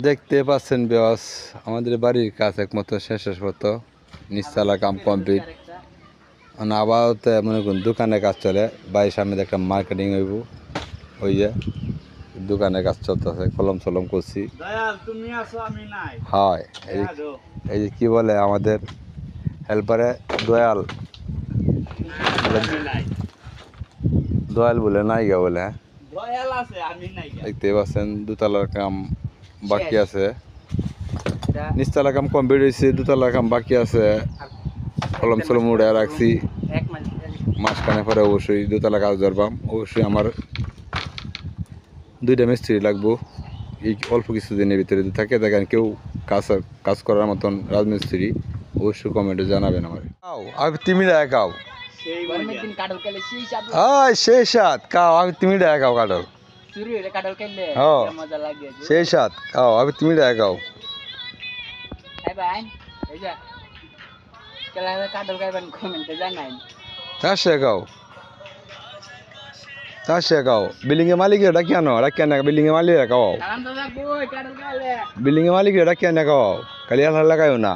দেখতে পাচ্ছেন বিয়াস আমাদের বাড়ির কাজ একমাত্র শেষ মতো নিচতলা কাম কমপ্লিট। আবার মনে করুন দোকানে কাজ চলে, বাড়ির সামনে একটা মার্কেটিং হইব, ওই যে দোকানে কাজ চলতেছে, কলম সলম করছি। হয় এই যে কি বলে আমাদের হেল্পারে দয়াল, দয়াল বলে নাইগা বলে। দেখতে পাচ্ছেন দুতলার কাম বাকি আছে, নিচতলা কাম কমপ্লিট হয়েছে, দুতলার কাম বাকি আছে। কলম সলম উড়ে রাখছি, মাঝখানে পরে অবশ্যই দোতলা কাজ ধরবাম। অবশ্যই আমার 2টা মিস্ত্রি লাগবো এই অল্প কিছুদিনের ভিতরে। যদি থাকে দেখেন কেউ কাজ করার মতন রাজমিস্ত্রি, অবশ্যই কমেন্টে জানাবেন আমার। আমি তিমিরা একাও সেই সাত কাও, আমি তিমিরা একাও কাটল সেই সাত কাও, আমি তিমিরা একাও বিল্ডিং এর মালিক ডাকিয়া বিল্ডিং এর মালিক রাখাও, বিল্ডিং এর মালিক ডাকিয়া না খাও, খালি লাগাইও না।